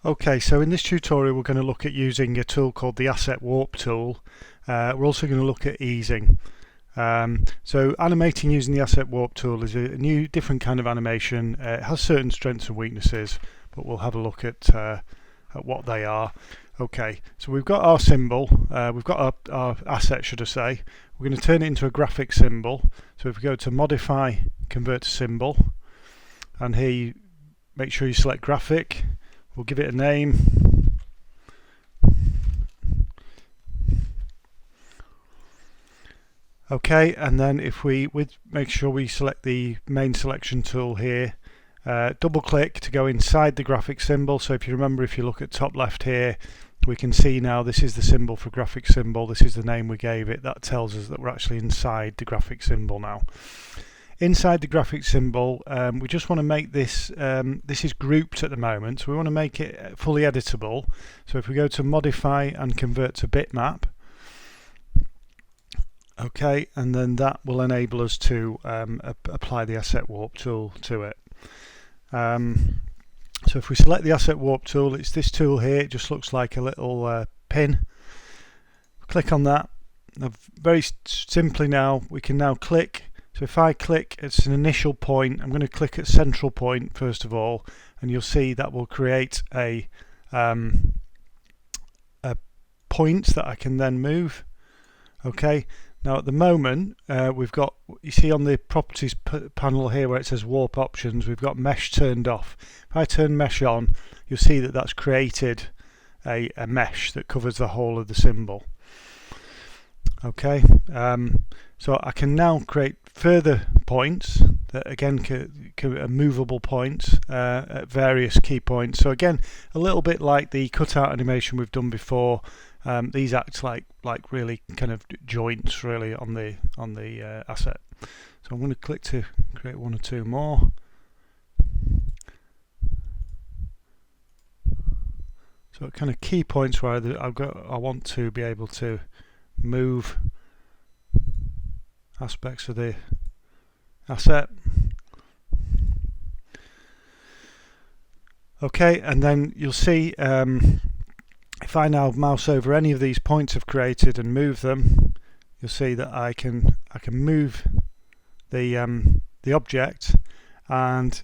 Okay, so in this tutorial we're going to look at using a tool called the Asset Warp tool. We're also going to look at easing. So animating using the Asset Warp tool is a new, different kind of animation. It has certain strengths and weaknesses, but we'll have a look at what they are. Okay, so we've got our symbol, we've got our asset, should I say. We're going to turn it into a graphic symbol. So if we go to Modify, Convert to Symbol, and here you make sure you select Graphic. We'll give it a name. Okay, and then if we make sure we select the main selection tool here, double click to go inside the graphic symbol. So if you remember, if you look at top left here, we can see now this is the symbol for graphic symbol. This is the name we gave it. That tells us that we're actually inside the graphic symbol now. Inside the graphic symbol, we just want to make this, this is grouped at the moment, so we want to make it fully editable. So if we go to Modify and Convert to Bitmap, okay, and then that will enable us to apply the Asset Warp tool to it. So if we select the Asset Warp tool, it's this tool here. It just looks like a little pin. Click on that. Now, very simply now, we can now click. So if I click, it's an initial point. I'm going to click at central point first of all, and you'll see that will create a point that I can then move. Okay. Now at the moment, we've got, you see on the properties panel here where it says warp options, we've got mesh turned off. If I turn mesh on, you'll see that that's created a mesh that covers the whole of the symbol. Okay, so I can now create further points that again are movable points at various key points. So again, a little bit like the cutout animation we've done before. These act like really kind of joints really on the asset. So I'm going to click to create one or two more. So kind of key points where I want to be able to move aspects of the asset. Okay, and then you'll see if I now mouse over any of these points I've created and move them, you'll see that I can move the object and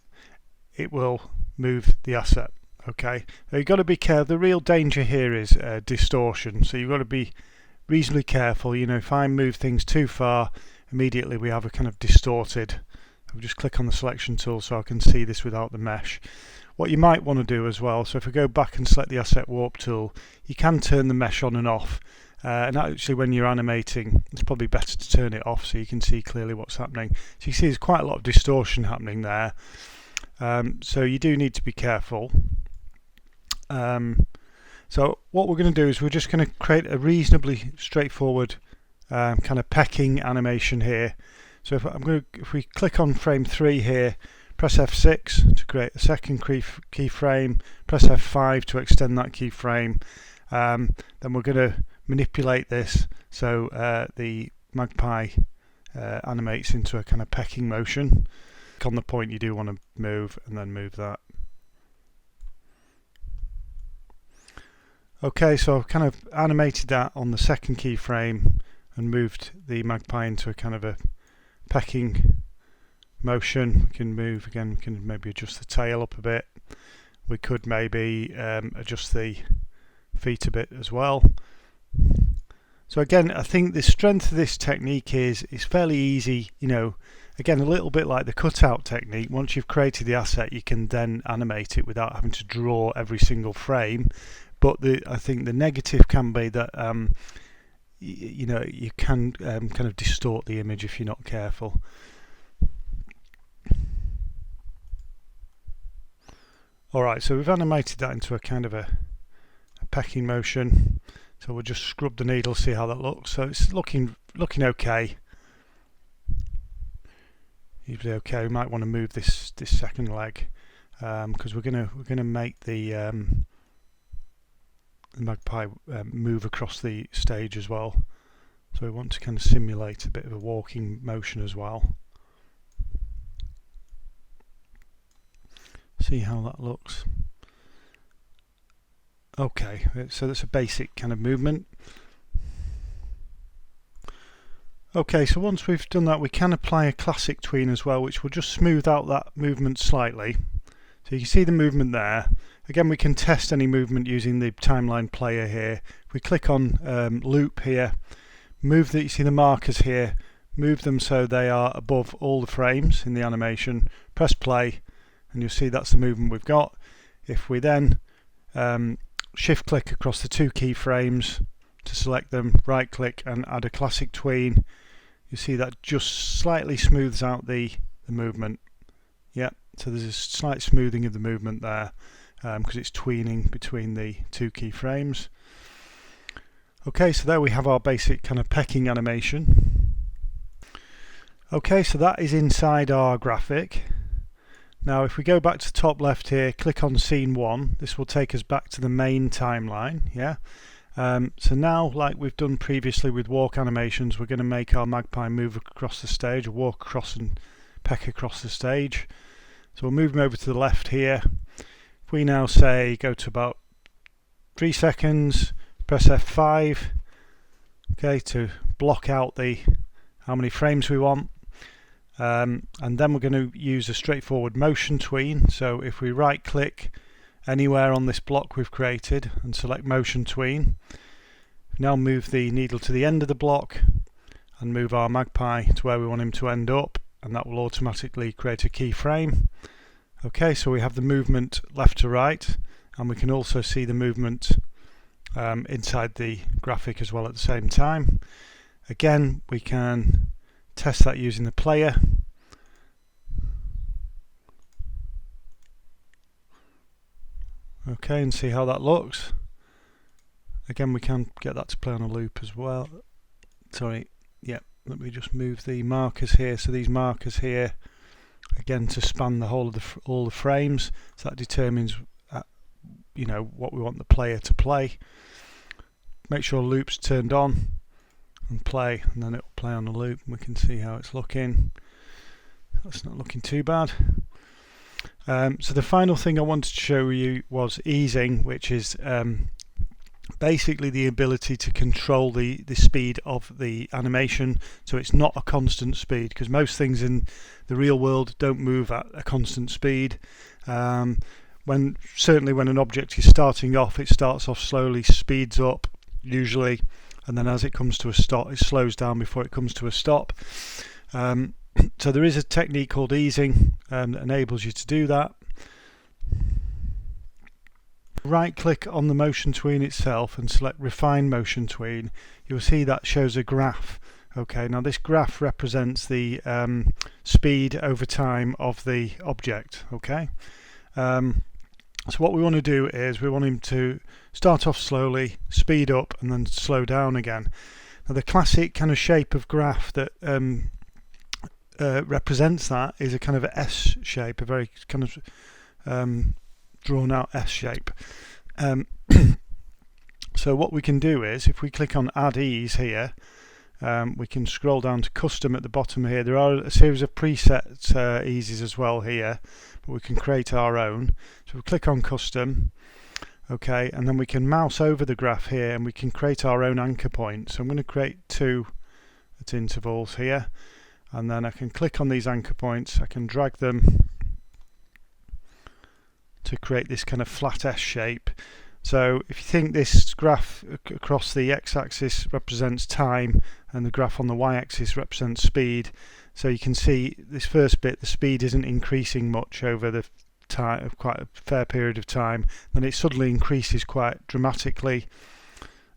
it will move the asset. Okay, now you've got to be careful. The real danger here is distortion, so you've got to be reasonably careful. You know, if I move things too far, immediately we have a kind of distorted. I'll just click on the selection tool so I can see this without the mesh. What you might want to do as well, so if I go back and select the Asset Warp tool, you can turn the mesh on and off. And actually when you're animating, it's probably better to turn it off so you can see clearly what's happening. So you see there's quite a lot of distortion happening there. So you do need to be careful. So what we're going to do is we're just going to create a reasonably straightforward kind of pecking animation here. So if we click on frame 3 here, press F6 to create a second keyframe, press F5 to extend that keyframe. Then we're going to manipulate this so the magpie animates into a kind of pecking motion. Click on the point you do want to move and then move that. Okay, so I've kind of animated that on the second keyframe and moved the magpie into a kind of a pecking motion. We can move again, we can maybe adjust the tail up a bit. We could maybe adjust the feet a bit as well. So again, I think the strength of this technique is it's fairly easy, you know, again a little bit like the cutout technique. Once you've created the asset, you can then animate it without having to draw every single frame. But I think the negative can be that you know, you can kind of distort the image if you're not careful. Alright, so we've animated that into a kind of a pecking motion. So we'll just scrub the needle, see how that looks. So it's looking okay. Usually okay. We might want to move this second leg because we're gonna make the magpie move across the stage as well. So we want to kind of simulate a bit of a walking motion as well. See how that looks. Okay, so that's a basic kind of movement. Okay, so once we've done that, we can apply a classic tween as well, which will just smooth out that movement slightly. So you can see the movement there. Again, we can test any movement using the timeline player here. If we click on loop here, move you see the markers here, move them so they are above all the frames in the animation, press play, and you'll see that's the movement we've got. If we then shift click across the 2 keyframes to select them, right click and add a classic tween, you see that just slightly smooths out the movement. Yeah, so there's a slight smoothing of the movement there because it's tweening between the 2 keyframes. Okay, so there we have our basic kind of pecking animation. Okay, so that is inside our graphic. Now if we go back to the top left here, click on scene 1, this will take us back to the main timeline. Yeah. So now, like we've done previously with walk animations, we're going to make our magpie move across the stage, or walk across and peck across the stage. So we'll move him over to the left here. If we now say go to about 3 seconds, press F5, okay, to block out how many frames we want. And then we're going to use a straightforward motion tween. So if we right click anywhere on this block we've created and select motion tween, now move the needle to the end of the block and move our magpie to where we want him to end up, and that will automatically create a keyframe. Okay, so we have the movement left to right, and we can also see the movement inside the graphic as well at the same time. Again, we can test that using the player. Okay, and see how that looks. Again, we can get that to play on a loop as well. Sorry, yeah, let me just move the markers here. So these markers here, again, to span the whole of all the frames. So that determines, you know, what we want the player to play. Make sure loop's turned on and play, and then it will play on a loop. We can see how it's looking. That's not looking too bad. So the final thing I wanted to show you was easing, which is basically the ability to control the speed of the animation, so it's not a constant speed, because most things in the real world don't move at a constant speed. Certainly when an object is starting off, it starts off slowly, speeds up usually, and then as it comes to a stop, it slows down before it comes to a stop. So there is a technique called easing that enables you to do that. Right click on the motion tween itself and select refine motion tween. You'll see that shows a graph. Okay, now this graph represents the speed over time of the object. Okay, so what we want to do is we want him to start off slowly, speed up, and then slow down again. Now the classic kind of shape of graph that represents that is a kind of S shape, a very kind of drawn out S shape. So what we can do is, if we click on add ease here, we can scroll down to custom at the bottom here. There are a series of preset eases as well here, but we can create our own. So we click on custom, okay, and then we can mouse over the graph here and we can create our own anchor point. So I'm going to create 2 at intervals here, and then I can click on these anchor points. I can drag them to create this kind of flat S shape. So if you think this graph across the x-axis represents time and the graph on the y-axis represents speed, so you can see this first bit, the speed isn't increasing much over the time, quite a fair period of time, then it suddenly increases quite dramatically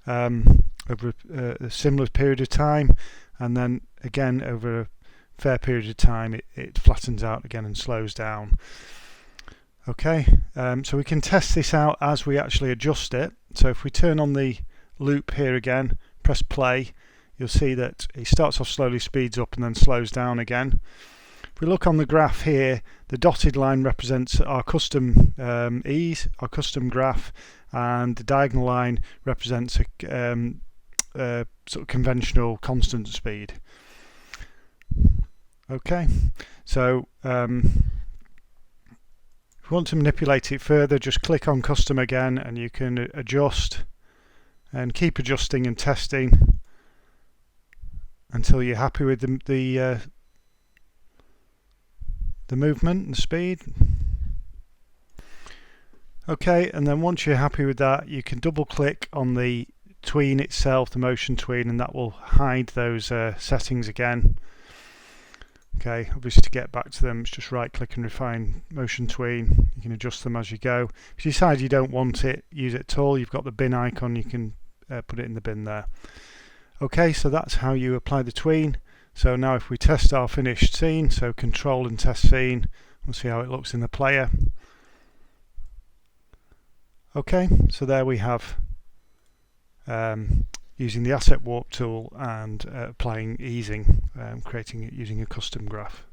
over a similar period of time, and then again over a fair period of time it flattens out again and slows down. Okay, so we can test this out as we actually adjust it. So if we turn on the loop here again, press play, you'll see that it starts off slowly, speeds up, and then slows down again. If we look on the graph here, the dotted line represents our custom ease, our custom graph, and the diagonal line represents a sort of conventional constant speed. Okay, so If you want to manipulate it further, just click on custom again and you can adjust and keep adjusting and testing until you're happy with the movement and speed. Okay, and then once you're happy with that, you can double click on the tween itself, the motion tween, and that will hide those settings again. Okay, obviously to get back to them, it's just right click and refine motion tween. You can adjust them as you go. If you decide you don't want it, use it at all, you've got the bin icon, you can put it in the bin there. Okay, so that's how you apply the tween. So now if we test our finished scene, so control and test scene, we'll see how it looks in the player. Okay, so there we have using the asset warp tool and applying easing, creating it using a custom graph.